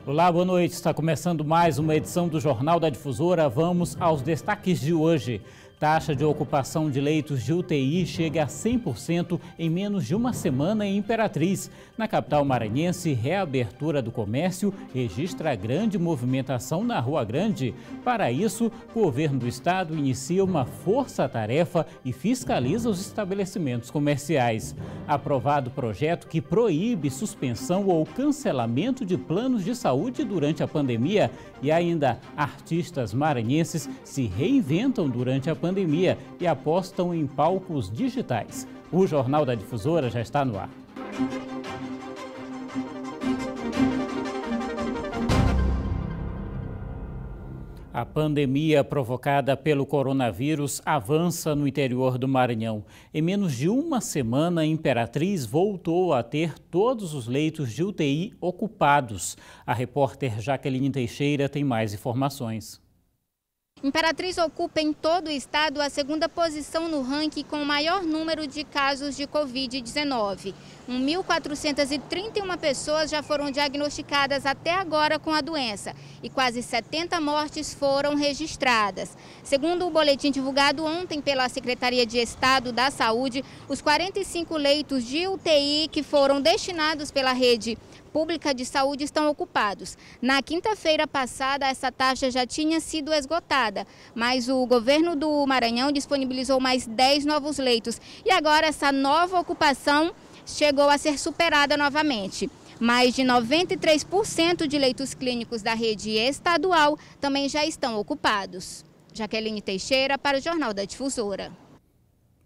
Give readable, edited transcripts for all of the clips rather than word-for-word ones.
Olá, boa noite. Está começando mais uma edição do Jornal da Difusora. Vamos aos destaques de hoje. Taxa de ocupação de leitos de UTI chega a 100% em menos de uma semana em Imperatriz. Na capital maranhense, reabertura do comércio registra grande movimentação na Rua Grande. Para isso, o governo do estado inicia uma força-tarefa e fiscaliza os estabelecimentos comerciais. Aprovado projeto que proíbe suspensão ou cancelamento de planos de saúde durante a pandemia. E ainda, artistas maranhenses se reinventam durante a pandemia e apostam em palcos digitais. O Jornal da Difusora já está no ar. A pandemia provocada pelo coronavírus avança no interior do Maranhão. Em menos de uma semana, Imperatriz voltou a ter todos os leitos de UTI ocupados. A repórter Jaqueline Teixeira tem mais informações. Imperatriz ocupa em todo o estado a segunda posição no ranking com o maior número de casos de Covid-19. 1.431 pessoas já foram diagnosticadas até agora com a doença e quase 70 mortes foram registradas. Segundo o boletim divulgado ontem pela Secretaria de Estado da Saúde, os 45 leitos de UTI que foram destinados pela rede pública de saúde estão ocupados. Na quinta-feira passada, essa taxa já tinha sido esgotada, mas o governo do Maranhão disponibilizou mais 10 novos leitos. E agora essa nova ocupação chegou a ser superada novamente. Mais de 93% de leitos clínicos da rede estadual também já estão ocupados. Jaqueline Teixeira para o Jornal da Difusora.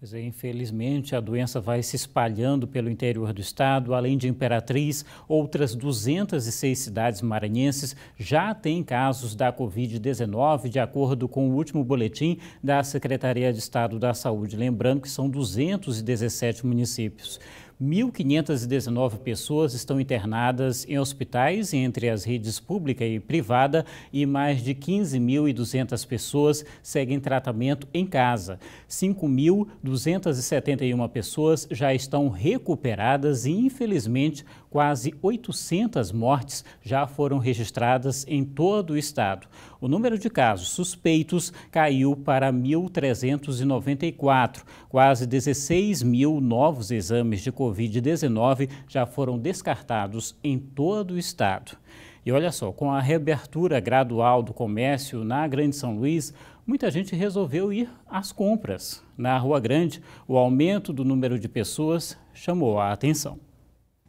Pois é, infelizmente, a doença vai se espalhando pelo interior do estado. Além de Imperatriz, outras 206 cidades maranhenses já têm casos da Covid-19, de acordo com o último boletim da Secretaria de Estado da Saúde. Lembrando que são 217 municípios. 1.519 pessoas estão internadas em hospitais entre as redes pública e privada e mais de 15.200 pessoas seguem tratamento em casa. 5.271 pessoas já estão recuperadas e, infelizmente, quase 800 mortes já foram registradas em todo o estado. O número de casos suspeitos caiu para 1.394. Quase 16 mil novos exames de Covid-19 já foram descartados em todo o estado. E olha só, com a reabertura gradual do comércio na Grande São Luís, muita gente resolveu ir às compras. Na Rua Grande, o aumento do número de pessoas chamou a atenção.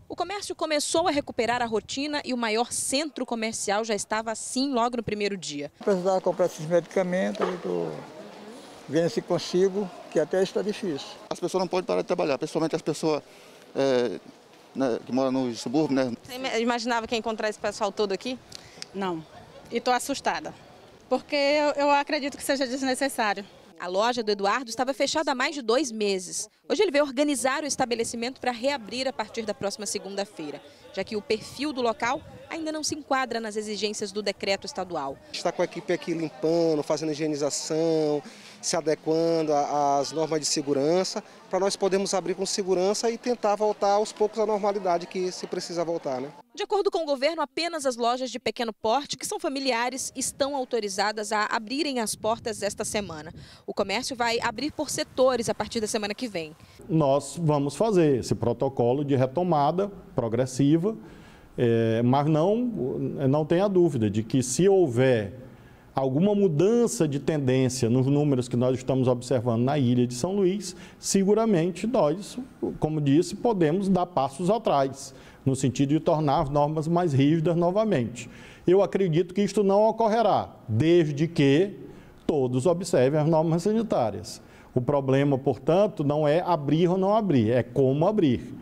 O comércio começou a recuperar a rotina e o maior centro comercial já estava assim logo no primeiro dia. Precisava comprar esses medicamentos, eu estou vendo se consigo, que até está difícil. As pessoas não podem parar de trabalhar, principalmente as pessoas que moram no subúrbio, né? Você imaginava que ia encontrar esse pessoal todo aqui? Não, e estou assustada, porque eu acredito que seja desnecessário. A loja do Eduardo estava fechada há mais de 2 meses. Hoje ele veio organizar o estabelecimento para reabrir a partir da próxima segunda-feira, já que o perfil do local ainda não se enquadra nas exigências do decreto estadual. Está com a equipe aqui limpando, fazendo higienização, se adequando às normas de segurança, para nós podermos abrir com segurança e tentar voltar aos poucos à normalidade que se precisa voltar, né? De acordo com o governo, apenas as lojas de pequeno porte, que são familiares, estão autorizadas a abrirem as portas esta semana. O comércio vai abrir por setores a partir da semana que vem. Nós vamos fazer esse protocolo de retomada progressiva, mas não tenha dúvida de que se houver alguma mudança de tendência nos números que nós estamos observando na ilha de São Luís, seguramente nós, como disse, podemos dar passos atrás, no sentido de tornar as normas mais rígidas novamente. Eu acredito que isto não ocorrerá, desde que todos observem as normas sanitárias. O problema, portanto, não é abrir ou não abrir, é como abrir.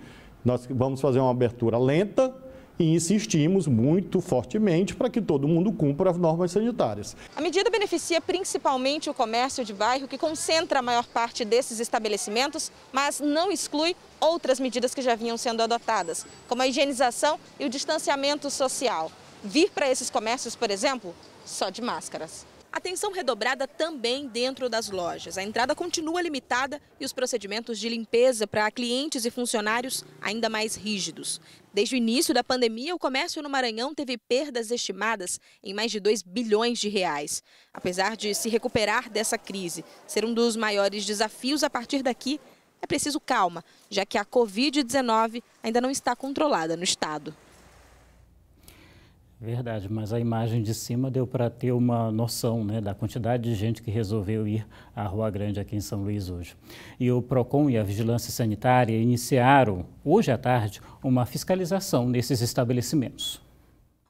Nós vamos fazer uma abertura lenta e insistimos muito fortemente para que todo mundo cumpra as normas sanitárias. A medida beneficia principalmente o comércio de bairro, que concentra a maior parte desses estabelecimentos, mas não exclui outras medidas que já vinham sendo adotadas, como a higienização e o distanciamento social. Vir para esses comércios, por exemplo, só de máscaras. Atenção redobrada também dentro das lojas. A entrada continua limitada e os procedimentos de limpeza para clientes e funcionários ainda mais rígidos. Desde o início da pandemia, o comércio no Maranhão teve perdas estimadas em mais de 2 bilhões de reais. Apesar de se recuperar dessa crise ser um dos maiores desafios a partir daqui, é preciso calma, já que a Covid-19 ainda não está controlada no estado. Verdade, mas a imagem de cima deu para ter uma noção, né, da quantidade de gente que resolveu ir à Rua Grande aqui em São Luís hoje. E o PROCON e a Vigilância Sanitária iniciaram, hoje à tarde, uma fiscalização nesses estabelecimentos.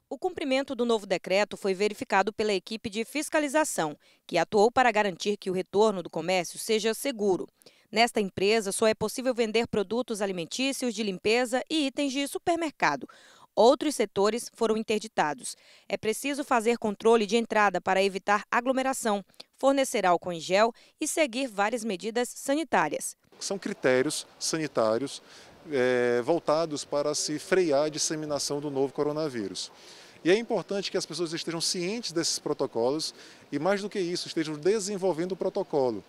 O cumprimento do novo decreto foi verificado pela equipe de fiscalização, que atuou para garantir que o retorno do comércio seja seguro. Nesta empresa, só é possível vender produtos alimentícios, de limpeza e itens de supermercado. Outros setores foram interditados. É preciso fazer controle de entrada para evitar aglomeração, fornecer álcool em gel e seguir várias medidas sanitárias. São critérios sanitários voltados para se frear a disseminação do novo coronavírus. E é importante que as pessoas estejam cientes desses protocolos e, mais do que isso, estejam desenvolvendo o protocolo.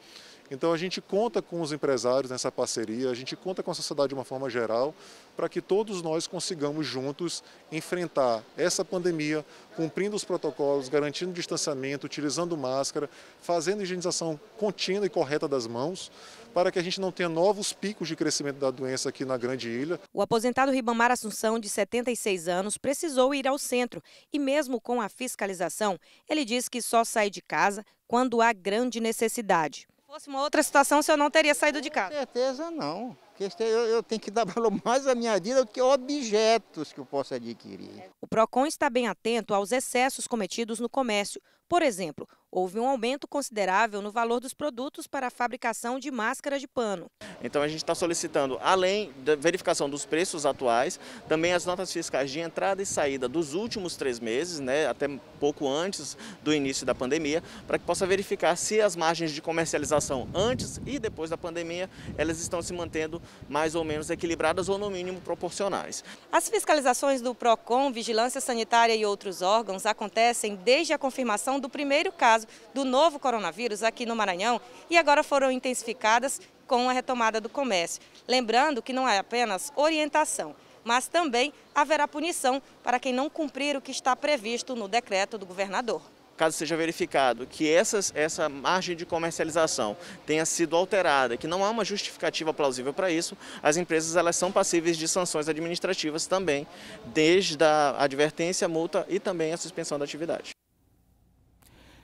Então a gente conta com os empresários nessa parceria, a gente conta com a sociedade de uma forma geral, para que todos nós consigamos juntos enfrentar essa pandemia, cumprindo os protocolos, garantindo distanciamento, utilizando máscara, fazendo higienização contínua e correta das mãos, para que a gente não tenha novos picos de crescimento da doença aqui na Grande Ilha. O aposentado Ribamar Assunção, de 76 anos, precisou ir ao centro e mesmo com a fiscalização, ele diz que só sai de casa quando há grande necessidade. Se fosse uma outra situação, o senhor não teria saído de casa? Com certeza não. Eu tenho que dar valor mais à minha vida do que objetos que eu possa adquirir. O PROCON está bem atento aos excessos cometidos no comércio. Por exemplo, houve um aumento considerável no valor dos produtos para a fabricação de máscaras de pano. Então a gente está solicitando, além da verificação dos preços atuais, também as notas fiscais de entrada e saída dos últimos 3 meses, né, até pouco antes do início da pandemia, para que possa verificar se as margens de comercialização antes e depois da pandemia, elas estão se mantendo mais ou menos equilibradas ou no mínimo proporcionais. As fiscalizações do PROCON, Vigilância Sanitária e outros órgãos acontecem desde a confirmação do primeiro caso do novo coronavírus aqui no Maranhão e agora foram intensificadas com a retomada do comércio. Lembrando que não é apenas orientação, mas também haverá punição para quem não cumprir o que está previsto no decreto do governador. Caso seja verificado que essa margem de comercialização tenha sido alterada, que não há uma justificativa plausível para isso, as empresas elas são passíveis de sanções administrativas também, desde a advertência, multa e também a suspensão da atividade.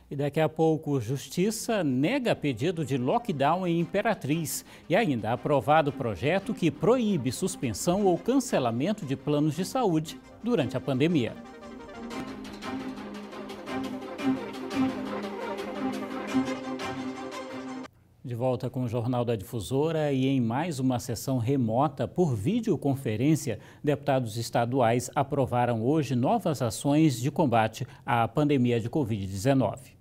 E daqui a pouco, Justiça nega pedido de lockdown em Imperatriz e ainda aprovado projeto que proíbe suspensão ou cancelamento de planos de saúde durante a pandemia. De volta com o Jornal da Difusora e em mais uma sessão remota por videoconferência, deputados estaduais aprovaram hoje novas ações de combate à pandemia de Covid-19.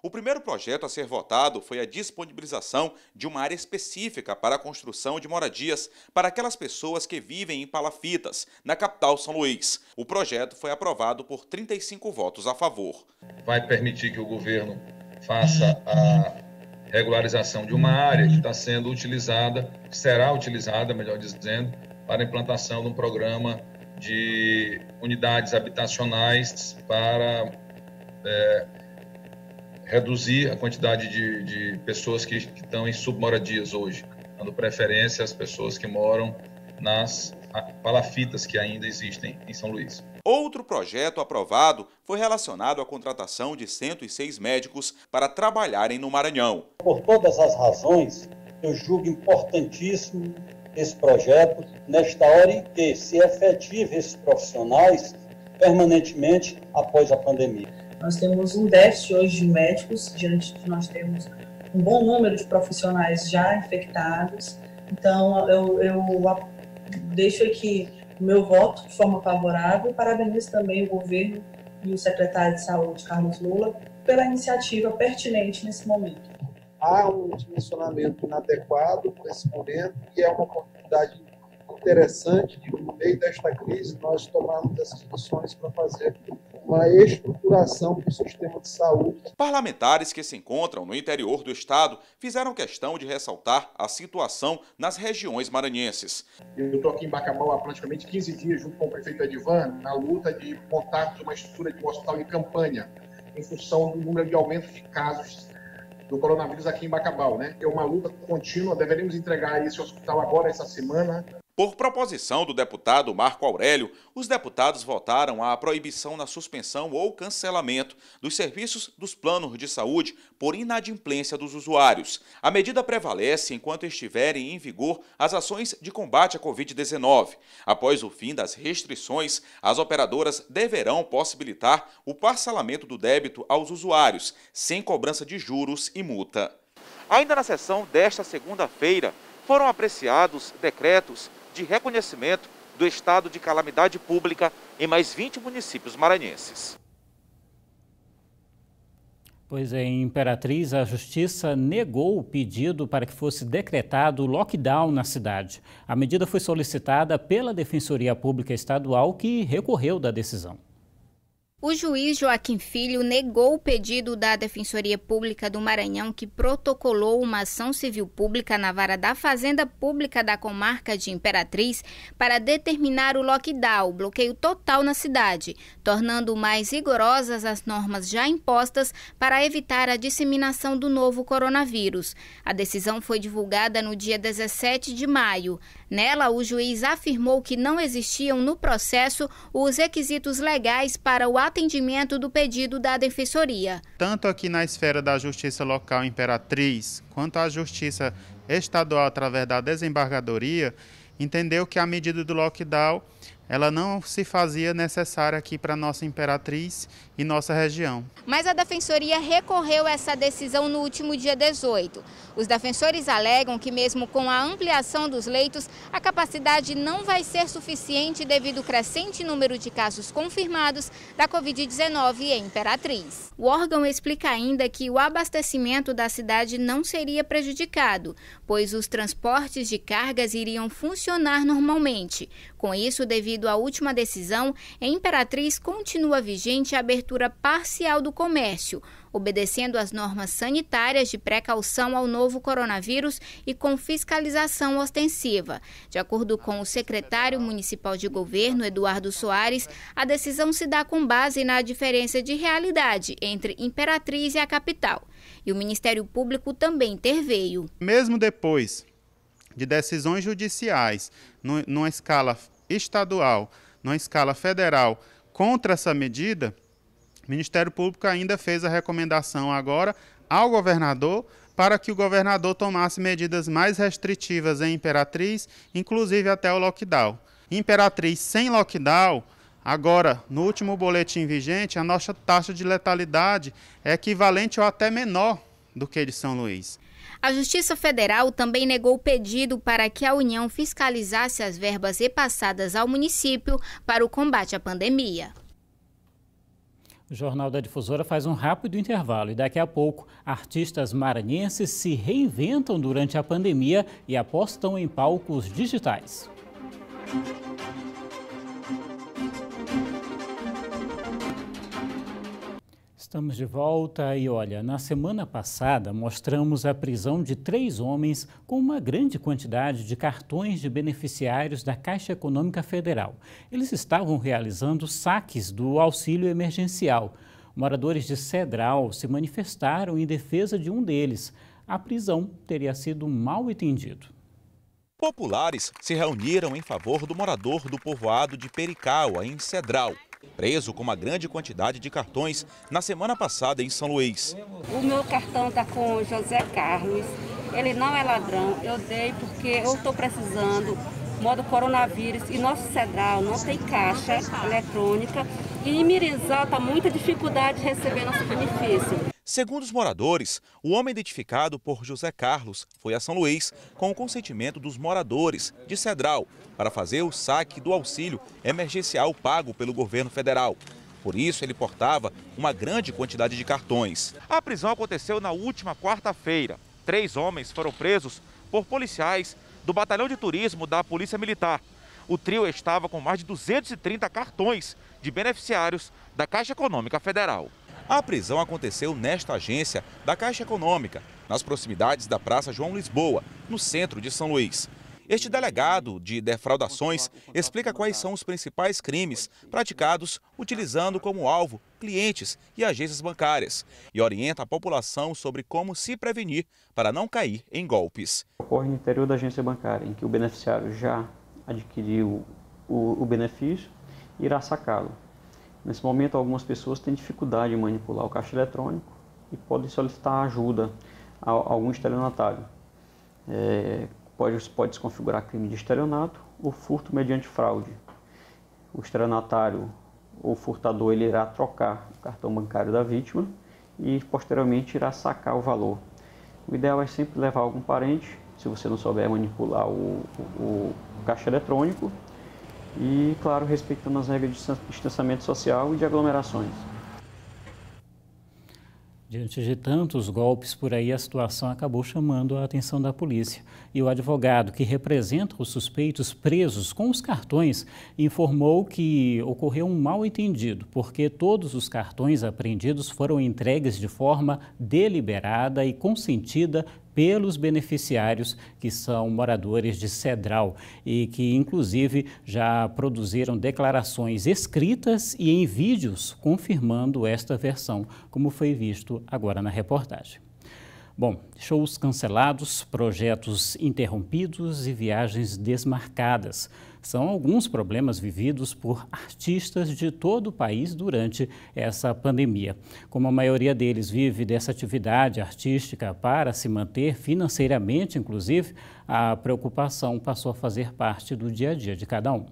O primeiro projeto a ser votado foi a disponibilização de uma área específica para a construção de moradias para aquelas pessoas que vivem em palafitas, na capital São Luís. O projeto foi aprovado por 35 votos a favor. Vai permitir que o governo faça a regularização de uma área que está sendo utilizada, será utilizada, melhor dizendo, para a implantação de um programa de unidades habitacionais para reduzir a quantidade de pessoas que estão em submoradias hoje, dando preferência às pessoas que moram nas palafitas que ainda existem em São Luís. Outro projeto aprovado foi relacionado à contratação de 106 médicos para trabalharem no Maranhão. Por todas as razões, eu julgo importantíssimo esse projeto, nesta hora em que se efetive esses profissionais permanentemente após a pandemia. Nós temos um déficit hoje de médicos, diante de nós temos um bom número de profissionais já infectados. Então, eu deixo aqui o meu voto de forma favorável. Parabenizo também o governo e o secretário de Saúde, Carlos Lula, pela iniciativa pertinente nesse momento. Há um dimensionamento inadequado nesse momento e é uma oportunidade interessante de, no meio desta crise, nós tomarmos essas ações para fazer uma estruturação do sistema de saúde. Parlamentares que se encontram no interior do estado fizeram questão de ressaltar a situação nas regiões maranhenses. Eu estou aqui em Bacabal há praticamente 15 dias, junto com o prefeito Edivan, na luta de montar uma estrutura de um hospital em campanha, em função do número de aumento de casos do coronavírus aqui em Bacabal, né? É uma luta contínua, deveremos entregar esse hospital agora, essa semana. Por proposição do deputado Marco Aurélio, os deputados votaram a proibição na suspensão ou cancelamento dos serviços dos planos de saúde por inadimplência dos usuários. A medida prevalece enquanto estiverem em vigor as ações de combate à Covid-19. Após o fim das restrições, as operadoras deverão possibilitar o parcelamento do débito aos usuários, sem cobrança de juros e multa. Ainda na sessão desta segunda-feira, foram apreciados decretos de reconhecimento do estado de calamidade pública em mais 20 municípios maranhenses. Pois é, em Imperatriz, a Justiça negou o pedido para que fosse decretado lockdown na cidade. A medida foi solicitada pela Defensoria Pública Estadual, que recorreu da decisão. O juiz Joaquim Filho negou o pedido da Defensoria Pública do Maranhão, que protocolou uma ação civil pública na vara da Fazenda Pública da comarca de Imperatriz para determinar o lockdown, o bloqueio total na cidade, tornando mais rigorosas as normas já impostas para evitar a disseminação do novo coronavírus. A decisão foi divulgada no dia 17 de maio. Nela, o juiz afirmou que não existiam no processo os requisitos legais para o atendimento do pedido da Defensoria. Tanto aqui na esfera da Justiça Local Imperatriz, quanto a Justiça Estadual através da Desembargadoria, entendeu que a medida do lockdown ela não se fazia necessária aqui para nossa Imperatriz e nossa região. Mas a Defensoria recorreu a essa decisão no último dia 18. Os defensores alegam que mesmo com a ampliação dos leitos, a capacidade não vai ser suficiente devido ao crescente número de casos confirmados da Covid-19 em Imperatriz. O órgão explica ainda que o abastecimento da cidade não seria prejudicado, pois os transportes de cargas iriam funcionar normalmente. Com isso, devido à última decisão, em Imperatriz continua vigente a abertura parcial do comércio, obedecendo às normas sanitárias de precaução ao novo coronavírus e com fiscalização ostensiva. De acordo com o secretário municipal de governo, Eduardo Soares, a decisão se dá com base na diferença de realidade entre Imperatriz e a capital. E o Ministério Público também interveio. Mesmo depois de decisões judiciais, numa escala estadual, numa escala federal, contra essa medida, o Ministério Público ainda fez a recomendação agora ao governador para que o governador tomasse medidas mais restritivas em Imperatriz, inclusive até o lockdown. Imperatriz sem lockdown, agora, no último boletim vigente, a nossa taxa de letalidade é equivalente ou até menor do que de São Luís. A Justiça Federal também negou o pedido para que a União fiscalizasse as verbas repassadas ao município para o combate à pandemia. O Jornal da Difusora faz um rápido intervalo e daqui a pouco artistas maranhenses se reinventam durante a pandemia e apostam em palcos digitais. Estamos de volta e olha, na semana passada mostramos a prisão de 3 homens com uma grande quantidade de cartões de beneficiários da Caixa Econômica Federal. Eles estavam realizando saques do auxílio emergencial. Moradores de Cedral se manifestaram em defesa de um deles. A prisão teria sido mal entendido. Populares se reuniram em favor do morador do povoado de Pericaua, em Cedral, preso com uma grande quantidade de cartões na semana passada em São Luís. O meu cartão está com o José Carlos, ele não é ladrão, eu dei porque eu estou precisando, modo coronavírus, e nosso Cedral não tem caixa eletrônica e em Mirizal está muita dificuldade de receber nosso benefício. Segundo os moradores, o homem identificado por José Carlos foi a São Luís com o consentimento dos moradores de Cedral para fazer o saque do auxílio emergencial pago pelo governo federal. Por isso, ele portava uma grande quantidade de cartões. A prisão aconteceu na última quarta-feira. 3 homens foram presos por policiais do Batalhão de Turismo da Polícia Militar. O trio estava com mais de 230 cartões de beneficiários da Caixa Econômica Federal. A prisão aconteceu nesta agência da Caixa Econômica, nas proximidades da Praça João Lisboa, no centro de São Luís. Este delegado de defraudações explica quais são os principais crimes praticados utilizando como alvo clientes e agências bancárias e orienta a população sobre como se prevenir para não cair em golpes. Ocorre no interior da agência bancária, em que o beneficiário já adquiriu o benefício e irá sacá-lo. Nesse momento, algumas pessoas têm dificuldade em manipular o caixa eletrônico e podem solicitar ajuda a algum estelionatário. Pode se configurar crime de estelionato ou furto mediante fraude. O estelionatário ou furtador ele irá trocar o cartão bancário da vítima e posteriormente irá sacar o valor. O ideal é sempre levar algum parente, se você não souber manipular o caixa eletrônico e, claro, respeitando as regras de distanciamento social e de aglomerações. Diante de tantos golpes por aí, a situação acabou chamando a atenção da polícia. E o advogado que representa os suspeitos presos com os cartões informou que ocorreu um mal-entendido, porque todos os cartões apreendidos foram entregues de forma deliberada e consentida pelos beneficiários, que são moradores de Cedral e que, inclusive, já produziram declarações escritas e em vídeos confirmando esta versão, como foi visto agora na reportagem. Bom, shows cancelados, projetos interrompidos e viagens desmarcadas são alguns problemas vividos por artistas de todo o país durante essa pandemia. Como a maioria deles vive dessa atividade artística para se manter financeiramente, inclusive, a preocupação passou a fazer parte do dia a dia de cada um.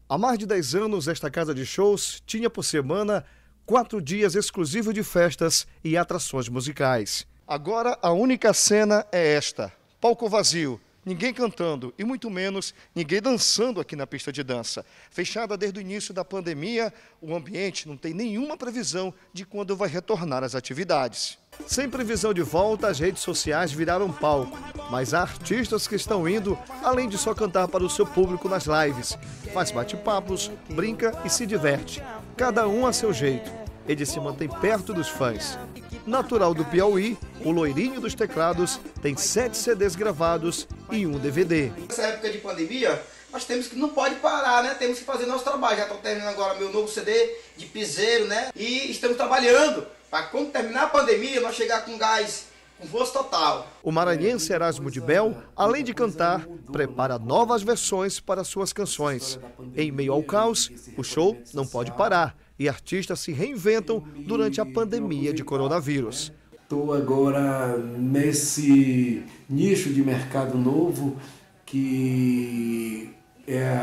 Há mais de 10 anos, esta casa de shows tinha por semana 4 dias exclusivos de festas e atrações musicais. Agora, a única cena é esta: palco vazio, ninguém cantando e muito menos ninguém dançando aqui na pista de dança. Fechada desde o início da pandemia, o ambiente não tem nenhuma previsão de quando vai retornar às atividades. Sem previsão de volta, as redes sociais viraram palco, mas há artistas que estão indo, além de só cantar para o seu público nas lives. Faz bate-papos, brinca e se diverte, cada um a seu jeito. Ele se mantém perto dos fãs. Natural do Piauí, o loirinho dos teclados tem 7 CDs gravados e 1 DVD. Nessa época de pandemia, nós temos que não pode parar, né? Temos que fazer nosso trabalho. Já estou terminando agora meu novo CD de piseiro, né? E estamos trabalhando para quando terminar a pandemia, nós chegar com gás, com força total. O maranhense Erasmo de Bel, além de cantar, prepara novas versões para suas canções. Em meio ao caos, o show não pode parar e artistas se reinventam durante a pandemia de coronavírus. Estou agora nesse nicho de mercado novo, que é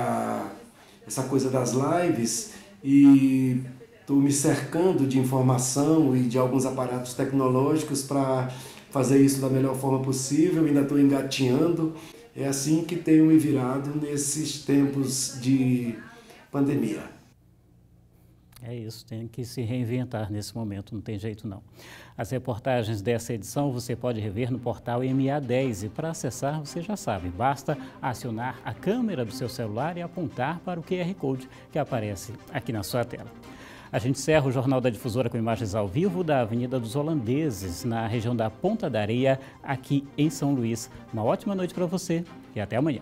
essa coisa das lives, e estou me cercando de informação e de alguns aparatos tecnológicos para fazer isso da melhor forma possível. Ainda estou engatinhando. É assim que tenho me virado nesses tempos de pandemia. É isso, tem que se reinventar nesse momento, não tem jeito não. As reportagens dessa edição você pode rever no portal MA10 e para acessar você já sabe, basta acionar a câmera do seu celular e apontar para o QR Code que aparece aqui na sua tela. A gente encerra o Jornal da Difusora com imagens ao vivo da Avenida dos Holandeses, na região da Ponta da Areia, aqui em São Luís. Uma ótima noite para você e até amanhã.